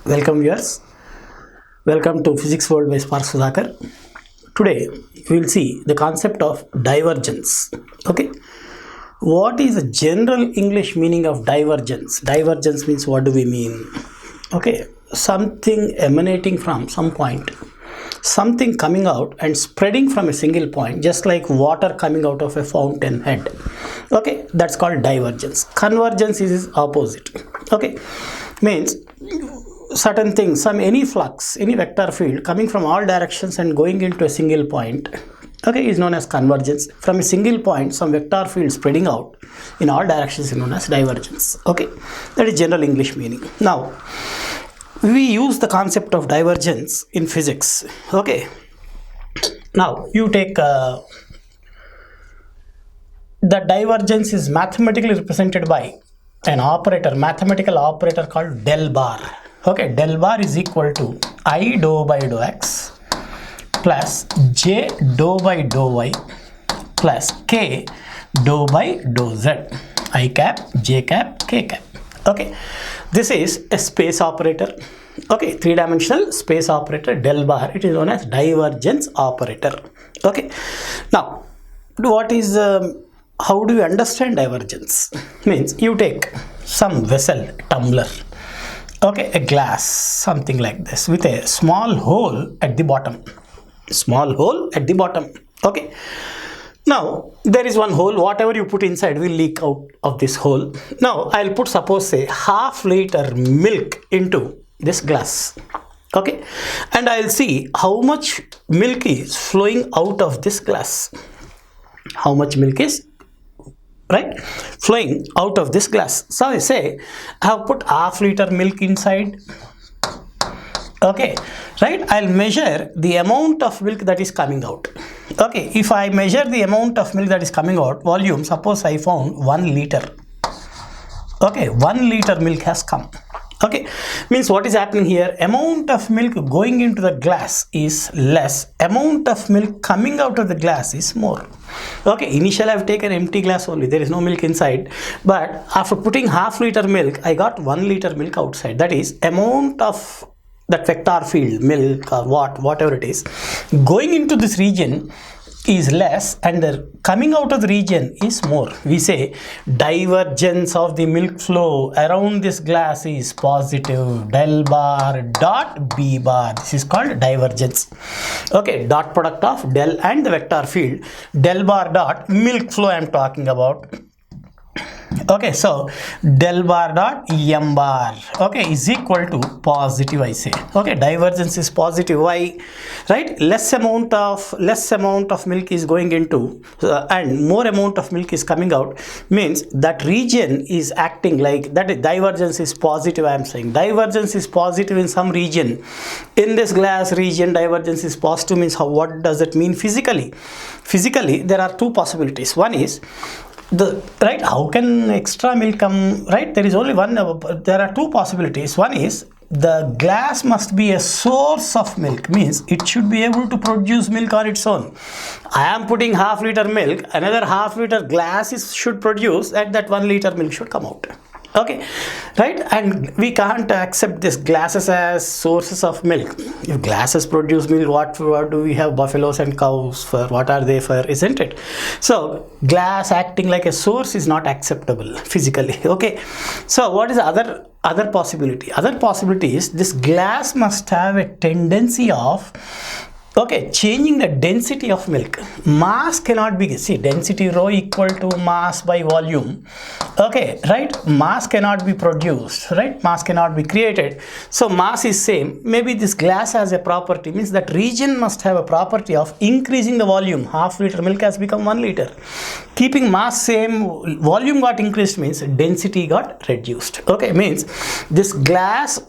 Welcome viewers. Welcome to Physics World by Spark Sudhakar. Today we will see the concept of divergence. Okay. What is the general English meaning of divergence? Divergence means what do we mean? Okay. Something emanating from some point. Something coming out and spreading from a single point, just like water coming out of a fountain head. Okay, that's called divergence. Convergence is opposite. Okay, means certain things, any flux, any vector field coming from all directions and going into a single point, okay, is known as convergence. From a single point, some vector field spreading out in all directions is known as divergence. Okay, that is general English meaning. Now we use the concept of divergence in physics. Okay, now you take the divergence is mathematically represented by an operator, mathematical operator called del bar. Okay, del bar is equal to I dou by dou x plus j dou by dou y plus k dou by dou z, I cap, j cap, k cap. Okay, this is a space operator. Okay, three-dimensional space operator del bar. It is known as divergence operator. Okay, now what is how do you understand divergence? Means you take some vessel, tumbler, okay, a glass, something like this, with a small hole at the bottom. Small hole at the bottom. Okay. Now there is one hole. Whatever you put inside will leak out of this hole. Now I'll put, suppose, say half liter milk into this glass. Okay, and I'll see how much milk is flowing out of this glass. How much milk is flowing out of this glass. So I say I have put half liter milk inside. Okay, right, I'll measure the amount of milk that is coming out. Okay, if I measure the amount of milk that is coming out, volume, suppose I found 1 liter. Okay, 1 liter milk has come. Okay, means what is happening here? Amount of milk going into the glass is less. Amount of milk coming out of the glass is more. Okay, initially I've taken empty glass only. There is no milk inside. But after putting half liter milk, I got 1 liter milk outside. That is amount of that vector field, milk or whatever it is, going into this region is less and the coming out of the region is more. We say divergence of the milk flow around this glass is positive del bar dot b bar. This is called divergence. Okay, dot product of del and the vector field, del bar dot milk flow I am talking about. Okay, so del bar dot m bar, okay, is equal to positive, I say. Okay, divergence is positive. Why? Right, less amount of milk is going into and more amount of milk is coming out, means that region is acting like that. Divergence is positive. I am saying divergence is positive in some region. In this glass region, divergence is positive means what does it mean physically? Physically, there are two possibilities. One is how can extra milk come? Right, there is only one. There are two possibilities. One is the glass must be a source of milk, means it should be able to produce milk on its own. I am putting half liter milk, another half liter glass should produce, and that 1 liter milk should come out. Okay, right, and we can't accept this glasses as sources of milk. If glasses produce milk, what do we have buffaloes and cows for? What are they for, isn't it? So glass acting like a source is not acceptable physically. Okay, so what is the other possibility? Other possibility is this glass must have a tendency of changing the density of milk. Mass cannot be, see, density rho equal to mass by volume. Okay, right, mass cannot be produced, right, mass cannot be created, so mass is same. Maybe this glass has a property, means that region must have a property of increasing the volume. Half liter milk has become 1 liter. Keeping mass same, volume got increased means density got reduced. Okay, means this glass,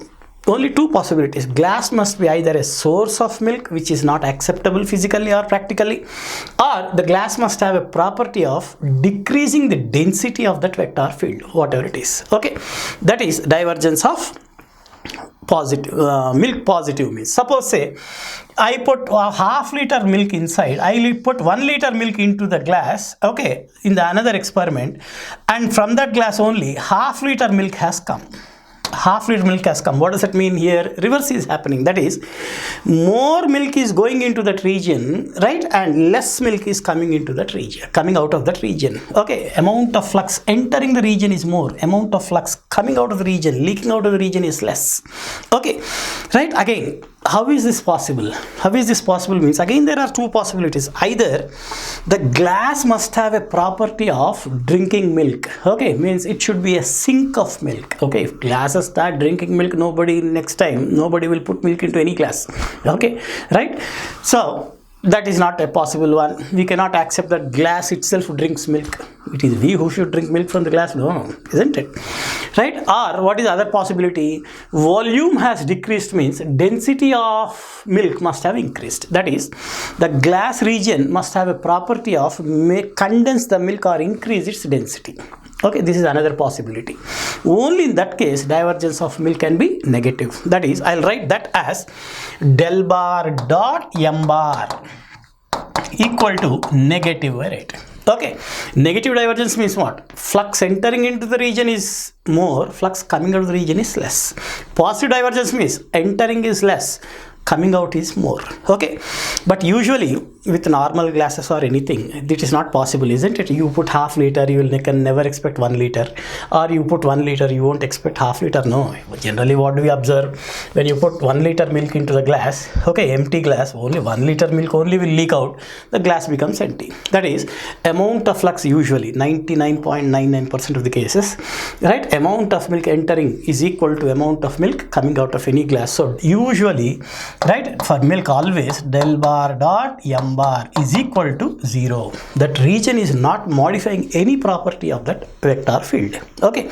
only two possibilities. Glass must be either a source of milk, which is not acceptable physically or practically, or the glass must have a property of decreasing the density of that vector field, whatever it is. Okay, that is divergence of positive milk. Positive means, suppose say I put a half liter milk inside, I put 1 liter milk into the glass, okay, in the another experiment, and from that glass only half liter milk has come. half liter milk has come. What does that mean here? Reverse is happening. That is, more milk is going into that region, right? And less milk is coming into that region, coming out of that region. Okay, amount of flux entering the region is more. Amount of flux coming out of the region, leaking out of the region is less. Okay, right? Again, how is this possible? How is this possible means, again, there are two possibilities. Either the glass must have a property of drinking milk. Okay, means it should be a sink of milk. Okay, if glasses start drinking milk, nobody will put milk into any glass. Okay, right? So that is not a possible one. We cannot accept that glass itself drinks milk. It is we who should drink milk from the glass. No, isn't it? Right? Or what is the other possibility? Volume has decreased means density of milk must have increased. That is, the glass region must have a property of condense the milk or increase its density. Okay, this is another possibility. Only in that case, divergence of milk can be negative. That is, I'll write that as del bar dot m bar equal to negative, right? Okay, negative divergence means what? Flux entering into the region is more, flux coming out of the region is less. Positive divergence means entering is less, coming out is more. Okay, but usually with normal glasses or anything, it is not possible, isn't it? You put half liter, you can never expect 1 liter, or you put 1 liter, you won't expect half liter. No, generally what do we observe? When you put 1 liter milk into the glass, okay, empty glass, only 1 liter milk only will leak out, the glass becomes empty. That is, amount of flux usually 99.99% of the cases, right, amount of milk entering is equal to amount of milk coming out of any glass. So usually, right, for milk always del bar dot m bar is equal to 0. That region is not modifying any property of that vector field. Okay,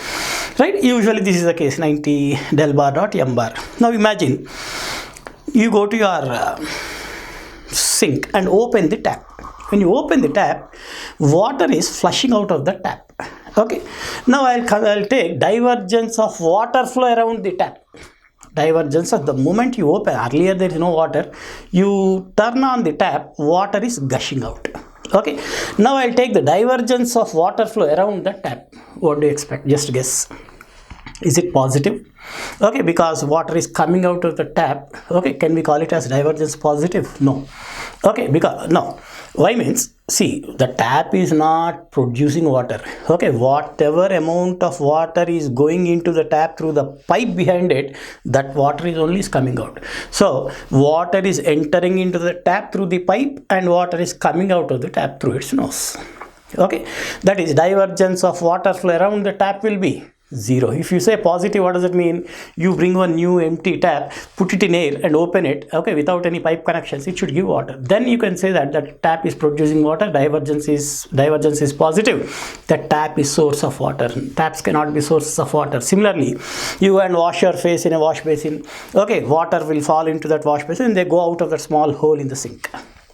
right, usually this is the case, 90 del bar dot m bar. Now imagine you go to your sink and open the tap. When you open the tap, water is flushing out of the tap. Okay, now I'll take divergence of water flow around the tap. Divergence of the moment you open, earlier there is no water, you turn on the tap, water is gushing out. Okay, now I'll take the divergence of water flow around the tap. What do you expect? Just guess. Is it positive? Okay, because water is coming out of the tap. Okay, can we call it as divergence positive? No. Okay, because no. Why means, see, the tap is not producing water. Okay, whatever amount of water is going into the tap through the pipe behind it, that water is only coming out. So water is entering into the tap through the pipe and water is coming out of the tap through its nose. Okay, that is, divergence of water flow around the tap will be 0. If you say positive, what does it mean? You bring one new empty tap, put it in air and open it, okay, without any pipe connections, it should give water. Then you can say that the tap is producing water, divergence is positive. The tap is source of water. Taps cannot be sources of water. Similarly, you go and wash your face in a wash basin. Okay, water will fall into that wash basin and they go out of that small hole in the sink.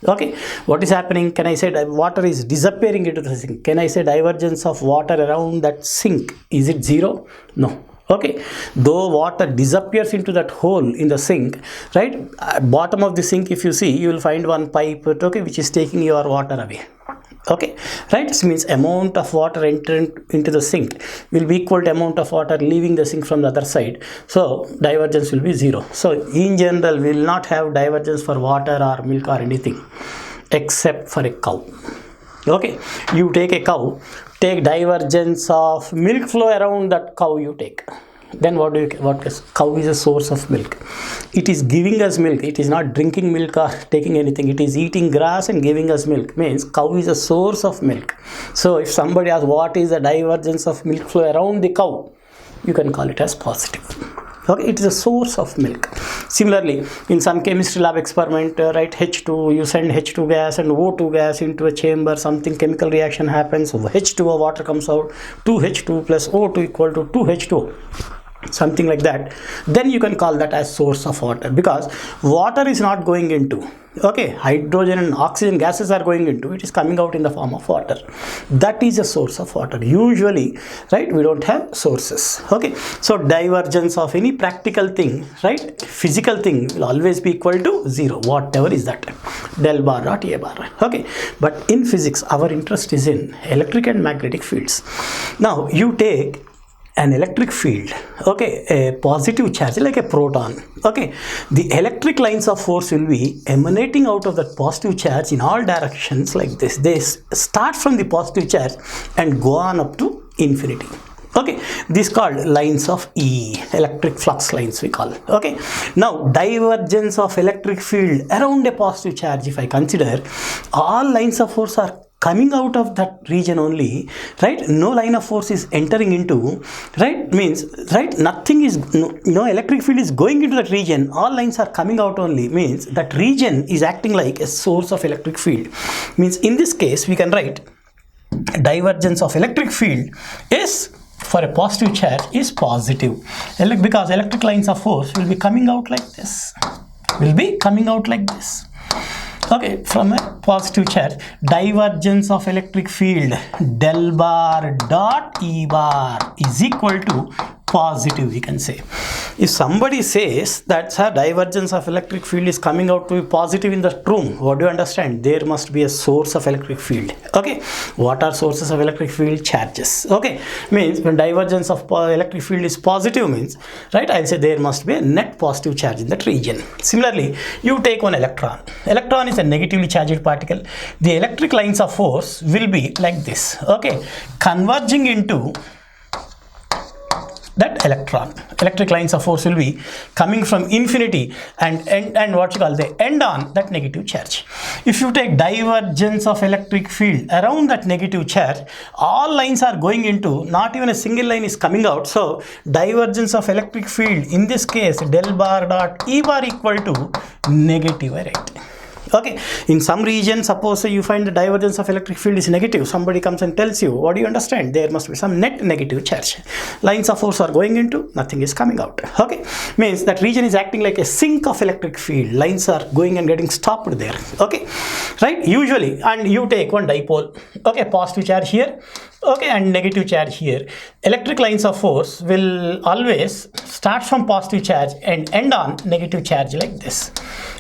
Okay, what is happening? Can I say that water is disappearing into the sink? Can I say divergence of water around that sink, is it 0? No. Okay, though water disappears into that hole in the sink, right, at bottom of the sink, if you see, you will find one pipe, okay, which is taking your water away. Okay, right, this means amount of water entering into the sink will be equal to amount of water leaving the sink from the other side. So divergence will be 0. So in general, we will not have divergence for water or milk or anything except for a cow. Okay, you take a cow, take divergence of milk flow around that cow you take. Then what is cow is a source of milk. It is giving us milk. It is not drinking milk or taking anything. It is eating grass and giving us milk. Means cow is a source of milk. So if somebody asks what is the divergence of milk flow around the cow, you can call it as positive. Okay, it is a source of milk. Similarly, in some chemistry lab experiment, right, H2, you send H2 gas and O2 gas into a chamber, something chemical reaction happens, so H2O water comes out, 2H2 plus O2 equal to 2H2O. Something like that. Then you can call that as source of water, because water is not going into, okay, hydrogen and oxygen gases are going into, it is coming out in the form of water. That is a source of water. Usually, right, we don't have sources. Okay, so divergence of any practical thing, right, physical thing will always be equal to 0, whatever is that, del bar dot a bar. Okay, but in physics our interest is in electric and magnetic fields. Now you take an electric field, okay, a positive charge like a proton, okay, the electric lines of force will be emanating out of that positive charge in all directions like this. They start from the positive charge and go on up to infinity. Okay, this is called lines of E, electric flux lines we call. Okay, now divergence of electric field around a positive charge, if I consider, all lines of force are coming out of that region only, right? No line of force is entering into, right? Means, right, nothing is, no electric field is going into that region, all lines are coming out only, means that region is acting like a source of electric field. Means in this case we can write divergence of electric field is, for a positive charge, is positive, because electric lines of force will be coming out like this, okay, from a positive charge. Divergence of electric field del bar dot E bar is equal to positive, we can say. If somebody says that, sir, divergence of electric field is coming out to be positive in the room, what do you understand? There must be a source of electric field. Okay, what are sources of electric field? Charges. Okay, means when divergence of electric field is positive, means, right, I'll say there must be a net positive charge in that region. Similarly, you take one electron. Electron is a negatively charged particle. The electric lines of force will be like this, okay, converging into that electron. Electric lines of force will be coming from infinity and what you call, they end on that negative charge. If you take divergence of electric field around that negative charge, all lines are going into, not even a single line is coming out. So divergence of electric field in this case del bar dot E bar equal to negative, right? Okay, in some region, suppose you find the divergence of electric field is negative, somebody comes and tells you, what do you understand? There must be some net negative charge. Lines of force are going into, nothing is coming out. Okay, means that region is acting like a sink of electric field. Lines are going and getting stopped there. Okay, right, usually, and you take one dipole, okay, positive charge here, okay, and negative charge here. Electric lines of force will always start from positive charge and end on negative charge like this.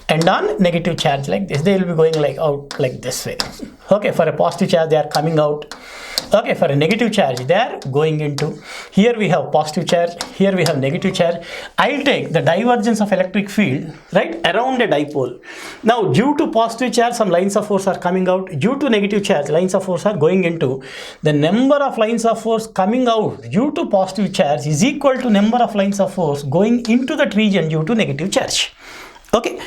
End on negative charge like this. They will be going like out like this way. Okay, for a positive charge they are coming out. Okay, for a negative charge they are going into. Here we have positive charge, here we have negative charge. I'll take the divergence of electric field, right, around a dipole. Now due to positive charge some lines of force are coming out, due to negative charge lines of force are going into. The number of lines of force coming out due to positive charge is equal to number of lines of force going into that region due to negative charge. Okay,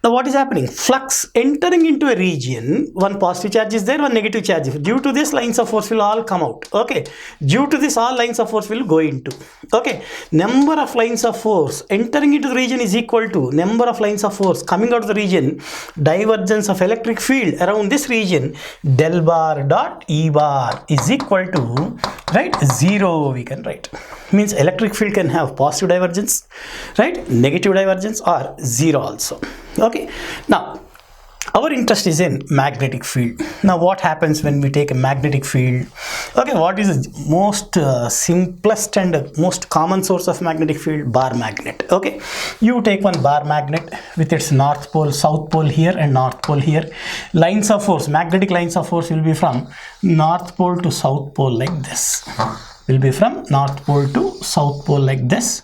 now what is happening? Flux entering into a region, one positive charge is there, one negative charge. Due to this, lines of force will all come out. Okay, due to this, all lines of force will go into. Okay, number of lines of force entering into the region is equal to number of lines of force coming out of the region. Divergence of electric field around this region del bar dot E bar is equal to, right, 0 we can write. Means electric field can have positive divergence, right, negative divergence, or 0 also. Okay, now our interest is in magnetic field. Now what happens when we take a magnetic field? Okay, what is the most simplest and most common source of magnetic field? Bar magnet. Okay, you take one bar magnet with its north pole, south pole here and north pole here. Lines of force, magnetic lines of force will be from north pole to south pole like this. Will be from north pole to south pole like this.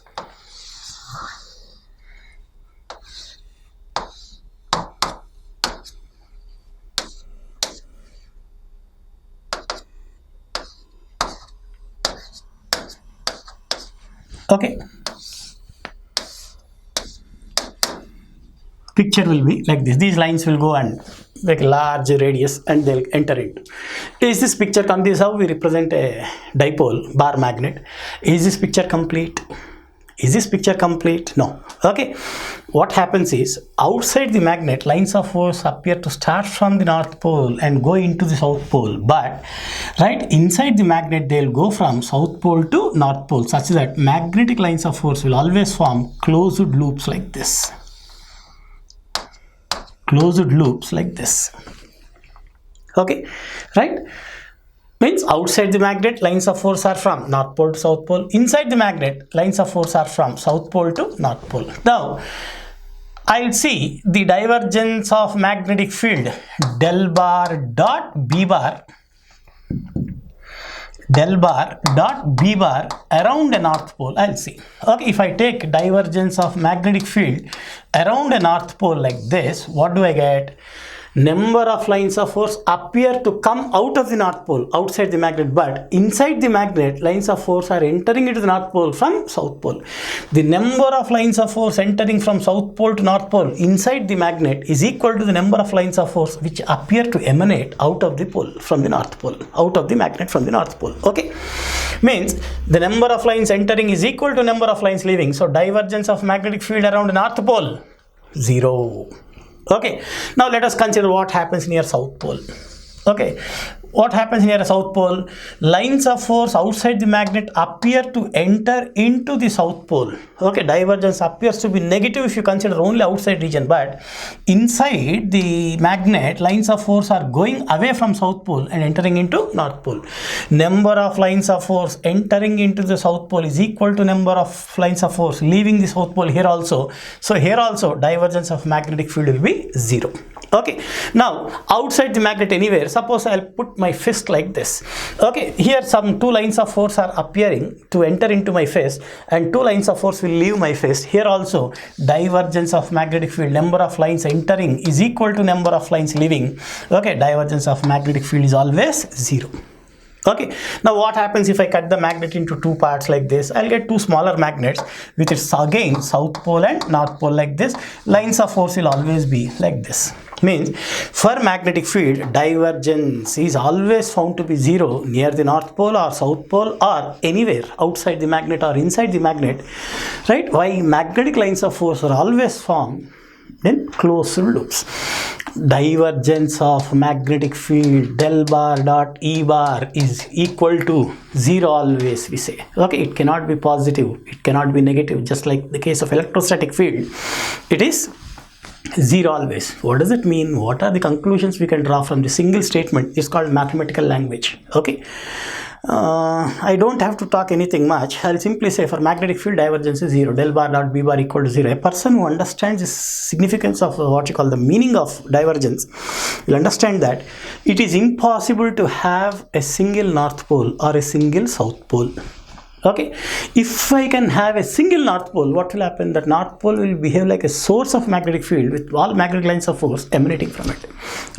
Okay, picture will be like this. These lines will go and like large radius and they'll enter into. Is this picture complete? This is how we represent a dipole bar magnet. Is this picture complete? Is this picture complete? No. Okay, what happens is outside the magnet lines of force appear to start from the north pole and go into the south pole, but right inside the magnet they'll go from south pole to north pole, such that magnetic lines of force will always form closed loops like this. Closed loops like this. Okay, right, means outside the magnet lines of force are from north pole to south pole, inside the magnet lines of force are from south pole to north pole. Now I'll see the divergence of magnetic field del bar dot B bar. del bar dot B bar around a north pole. I'll see. Okay, if I take divergence of magnetic field around a north pole like this, what do I get? Number of lines of force appear to come out of the north pole, outside the magnet, but inside the magnet, lines of force are entering into the north pole from south pole. The number of lines of force entering from south pole to north pole inside the magnet is equal to the number of lines of force which appear to emanate out of the pole from the north pole, out of the magnet from the north pole. Okay, means the number of lines entering is equal to number of lines leaving. So divergence of magnetic field around the north pole, 0. Okay, now let us consider what happens near south pole. Okay, what happens near a south pole? Lines of force outside the magnet appear to enter into the south pole. Okay, divergence appears to be negative if you consider only outside region, but inside the magnet, lines of force are going away from south pole and entering into north pole. Number of lines of force entering into the south pole is equal to number of lines of force leaving the south pole here also. So here also divergence of magnetic field will be 0. Okay, now outside the magnet anywhere, suppose I'll put my fist like this. Okay, here some 2 lines of force are appearing to enter into my fist and 2 lines of force will leave my fist. Here also divergence of magnetic field, number of lines entering is equal to number of lines leaving. Okay, divergence of magnetic field is always 0. Okay, now what happens if I cut the magnet into 2 parts like this? I'll get 2 smaller magnets which is again south pole and north pole like this. Lines of force will always be like this. Means for magnetic field, divergence is always found to be 0 near the north pole or south pole or anywhere outside the magnet or inside the magnet, right? Why? Magnetic lines of force are always formed in closed loops. Divergence of magnetic field del bar dot E bar is equal to 0 always, we say. Okay, it cannot be positive, it cannot be negative, just like the case of electrostatic field. It is 0 always. What does it mean? What are the conclusions we can draw from the single statement? It's called mathematical language. Okay, I don't have to talk anything much. I'll simply say for magnetic field divergence is 0, del bar dot B bar equal to 0. A person who understands the significance of what you call the meaning of divergence will understand that it is impossible to have a single north pole or a single south pole. Okay, if I can have a single north pole, what will happen? That north pole will behave like a source of magnetic field with all magnetic lines of force emanating from it.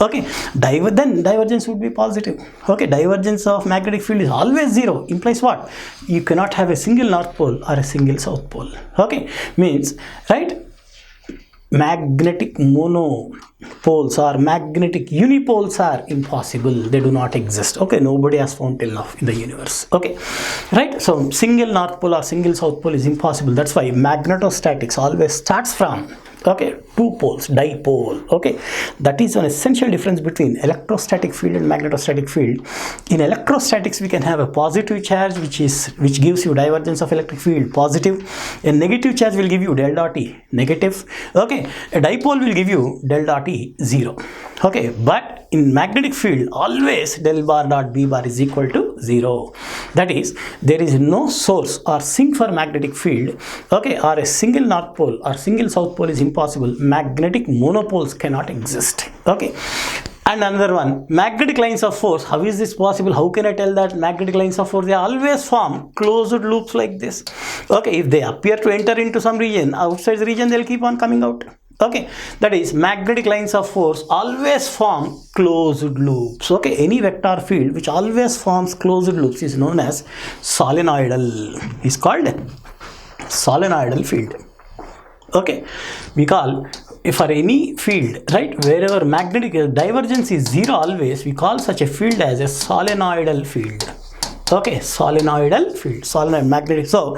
Okay, then divergence would be positive. Okay, divergence of magnetic field is always 0. Implies what? You cannot have a single north pole or a single south pole. Okay, means, right, magnetic monopoles or magnetic unipoles are impossible. They do not exist. Okay, nobody has found till now in the universe. Okay, right? So single north pole or single south pole is impossible. That's why magnetostatics always starts from, okay, 2 poles, dipole. Okay, that is an essential difference between electrostatic field and magnetostatic field. In electrostatics, we can have a positive charge which gives you divergence of electric field, positive. A negative charge will give you del dot E, negative. Okay, a dipole will give you del dot E, 0. Okay, but in magnetic field, always del bar dot B bar is equal to 0. That is, there is no source or sink for magnetic field. Okay, or a single north pole or single south pole is impossible. Magnetic monopoles cannot exist. Okay, and another one, magnetic lines of force. How is this possible? How can I tell that magnetic lines of force? They always form closed loops like this. Okay, if they appear to enter into some region, outside the region, they'll keep on coming out. Okay, that is, magnetic lines of force always form closed loops. Okay, any vector field which always forms closed loops is known as solenoidal. Is called solenoidal field. Okay, we call, if for any field, right, wherever magnetic divergence is 0 always, we call such a field as a solenoidal field. Okay, solenoidal field, solenoid magnetic. So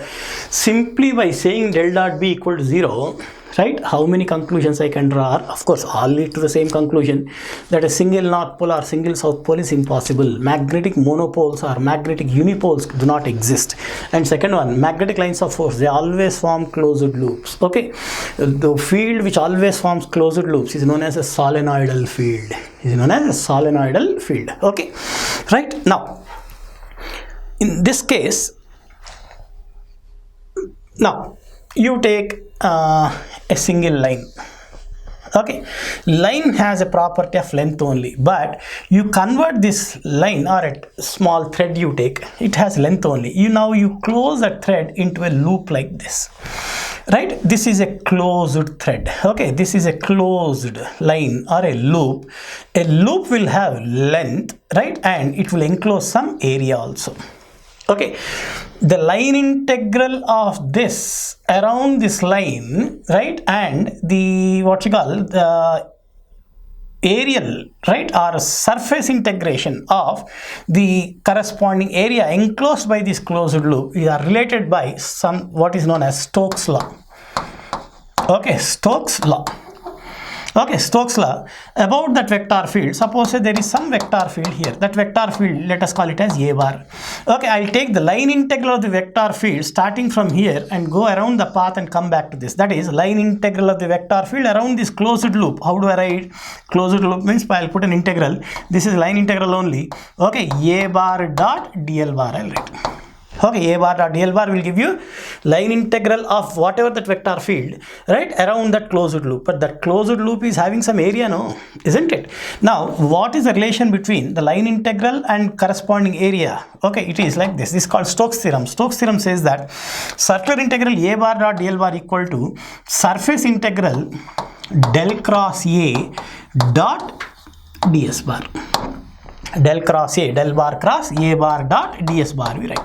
simply by saying del dot B equal to 0, right, how many conclusions I can draw? Of course, all lead to the same conclusion, that a single north pole or single south pole is impossible. Magnetic monopoles or magnetic unipoles do not exist. And second one, magnetic lines of force, they always form closed loops. Okay, the field which always forms closed loops is known as a solenoidal field. Is known as a solenoidal field. Okay, right. Now, in this case, now you take a single line. Okay, line has a property of length only, but you convert this line or a small thread you take, it has length only. You close that thread into a loop like this, right? This is a closed thread. Okay, this is a closed line or a loop. A loop will have length, right? And it will enclose some area also. Okay, the line integral of this around this line, right, and the the areal, right, or surface integration of the corresponding area enclosed by this closed loop are related by some what is known as Stokes law. Okay, Stokes law. Okay, Stokes law about that vector field. Suppose there is some vector field here. That vector field, let us call it as A bar. Okay, I'll take the line integral of the vector field starting from here and go around the path and come back to this. That is line integral of the vector field around this closed loop. How do I write? Closed loop means I'll put an integral. This is line integral only. Okay, A bar dot dl bar I'll write. Okay, A bar dot dl bar will give you line integral of whatever that vector field, right, around that closed loop. But that closed loop is having some area, no, isn't it? Now, what is the relation between the line integral and corresponding area? Okay, it is like this. This is called Stokes theorem. Stokes theorem says that circular integral A bar dot dl bar equal to surface integral del cross A dot ds bar. Del cross A, del bar cross A bar dot ds bar, we write.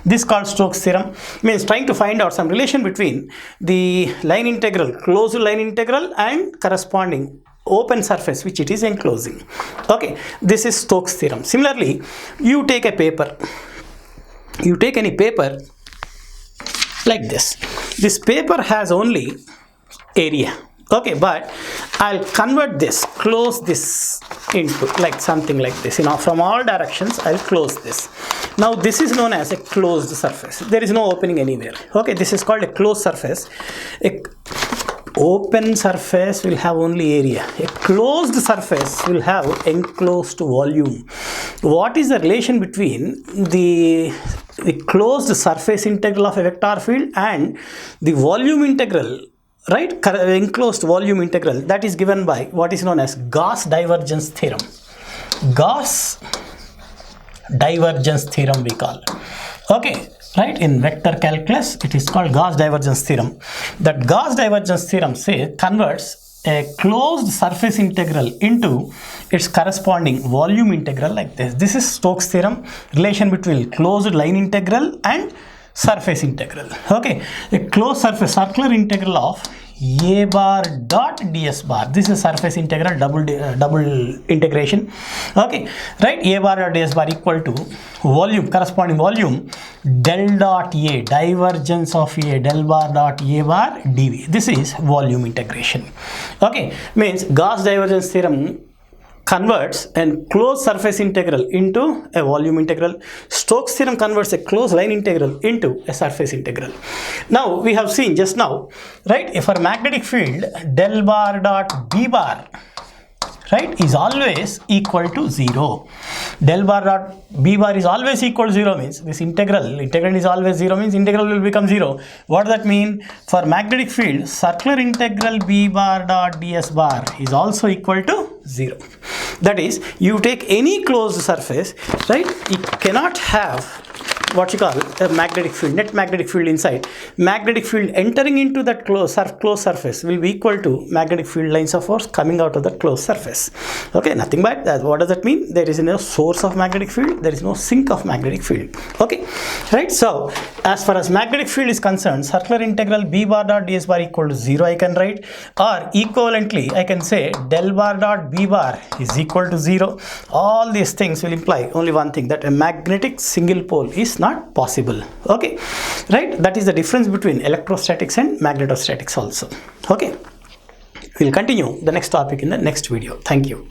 This is called Stokes theorem, means trying to find out some relation between the line integral, closed line integral, and corresponding open surface which it is enclosing. Okay, this is Stokes theorem. Similarly, you take a paper, you take any paper like this. This paper has only area. Okay, but I'll convert this, close this into like something like this. From all directions, I'll close this. Now, this is known as a closed surface. There is no opening anywhere. Okay, this is called a closed surface. A open surface will have only area. A closed surface will have enclosed volume. What is the relation between the closed surface integral of a vector field and the volume integral? Right, enclosed volume integral, that is given by what is known as Gauss divergence theorem. Gauss divergence theorem we call. Okay, right, in vector calculus it is called Gauss divergence theorem. That Gauss divergence theorem converts a closed surface integral into its corresponding volume integral like this. This is Stokes theorem, relation between closed line integral and surface integral. Okay, a closed surface circular integral of A bar dot ds bar. This is surface integral, double integration. Okay, right, A bar dot ds bar equal to volume, corresponding volume, del dot A, divergence of A, del bar dot A bar dv. This is volume integration. Okay, means Gauss divergence theorem converts a closed surface integral into a volume integral. Stokes theorem converts a closed line integral into a surface integral. Now, we have seen just now, right, for magnetic field, del bar dot b bar, right, is always equal to 0. Del bar dot b bar is always equal to 0 means this integral is always 0 means integral will become 0. What does that mean? For magnetic field, circular integral b bar dot ds bar is also equal to 0. That is, you take any closed surface, right, it cannot have what you call a magnetic field, net magnetic field inside. Magnetic field entering into that closed surface will be equal to magnetic field lines of force coming out of that closed surface. Okay, nothing but that. What does that mean? There is no source of magnetic field, there is no sink of magnetic field. Okay, right. So, as far as magnetic field is concerned, circular integral b bar dot ds bar equal to 0 I can write, or equivalently I can say del bar dot b bar is equal to 0. All these things will imply only one thing, that a magnetic single pole is not possible. Okay, right, that is the difference between electrostatics and magnetostatics also. Okay, we'll continue the next topic in the next video. Thank you.